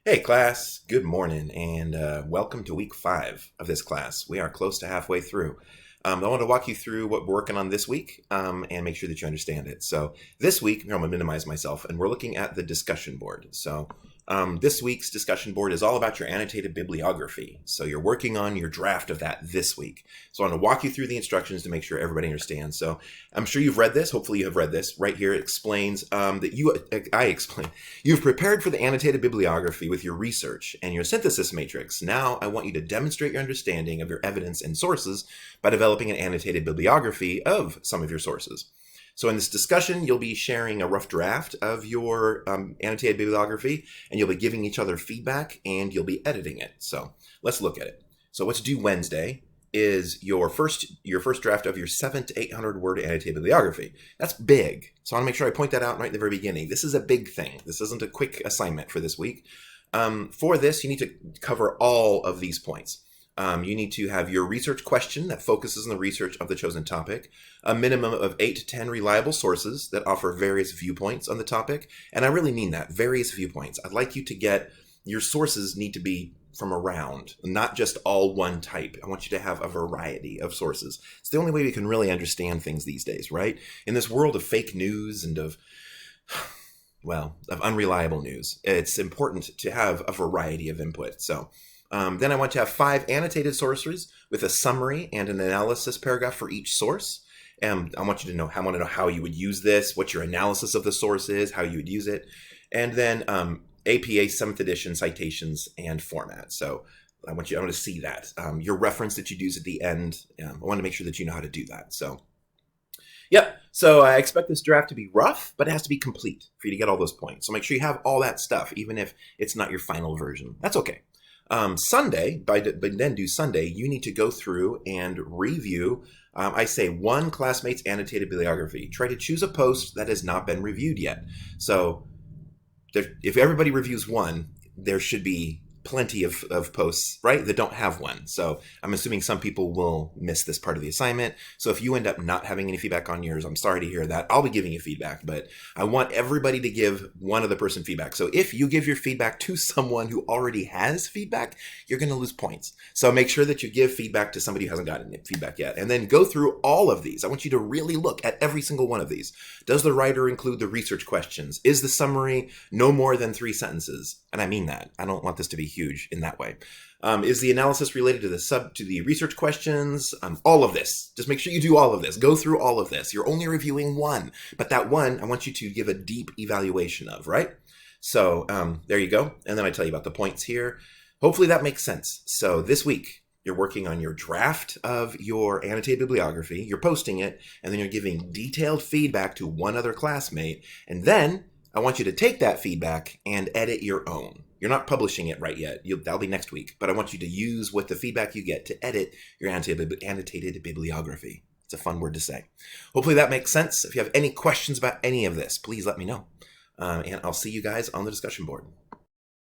Hey class, good morning, and welcome to week 5 of this class. We are close to halfway through. I want to walk you through what we're working on this week and make sure that you understand it. So this week, I'm going to minimize myself, and we're looking at the discussion board. So this week's discussion board is all about your annotated bibliography. So you're working on your draft of that this week. So I want to walk you through the instructions to make sure everybody understands. So I'm sure you've read this. Hopefully you have read this. Right here it explains you've prepared for the annotated bibliography with your research and your synthesis matrix. Now I want you to demonstrate your understanding of your evidence and sources by developing an annotated bibliography of some of your sources. So in this discussion, you'll be sharing a rough draft of your annotated bibliography, and you'll be giving each other feedback, and you'll be editing it. So let's look at it. So what's due Wednesday is your first draft of your 700 to 800 word annotated bibliography. That's big. So I want to make sure I point that out right at the very beginning. This is a big thing. This isn't a quick assignment for this week. For this, you need to cover all of these points. You need to have your research question that focuses on the research of the chosen topic, a minimum of 8 to 10 reliable sources that offer various viewpoints on the topic. And I really mean that, various viewpoints. I'd like you to get, your sources need to be from around, not just all one type. I want you to have a variety of sources. It's the only way we can really understand things these days, right? In this world of fake news and of unreliable news, it's important to have a variety of input. So then I want to have 5 annotated sources with a summary and an analysis paragraph for each source. And I want you to know how you would use this, what your analysis of the source is, how you would use it. And then APA 7th edition citations and format. So I want to see that. Your reference that you'd use at the end, I want to make sure that you know how to do that. So yep. So I expect this draft to be rough, but it has to be complete for you to get all those points. So make sure you have all that stuff, even if it's not your final version. That's okay. Sunday, by then due Sunday, you need to go through and review, I say, one classmate's annotated bibliography. Try to choose a post that has not been reviewed yet. So if everybody reviews one, there should be plenty of posts, right, that don't have one. So I'm assuming some people will miss this part of the assignment. So if you end up not having any feedback on yours, I'm sorry to hear that. I'll be giving you feedback, but I want everybody to give one other person feedback. So if you give your feedback to someone who already has feedback, you're going to lose points. So make sure that you give feedback to somebody who hasn't gotten feedback yet. And then go through all of these. I want you to really look at every single one of these. Does the writer include the research questions? Is the summary no more than 3 sentences? And I mean that. I don't want this to be huge in that way. Is the analysis related to the research questions? All of this. Just make sure you do all of this. Go through all of this. You're only reviewing one, but that one I want you to give a deep evaluation of, right? So there you go. And then I tell you about the points here. Hopefully that makes sense. So this week, you're working on your draft of your annotated bibliography. You're posting it, and then you're giving detailed feedback to one other classmate. And then I want you to take that feedback and edit your own. You're not publishing it right yet. That'll be next week. But I want you to use what the feedback you get to edit your annotated bibliography. It's a fun word to say. Hopefully that makes sense. If you have any questions about any of this, please let me know. And I'll see you guys on the discussion board.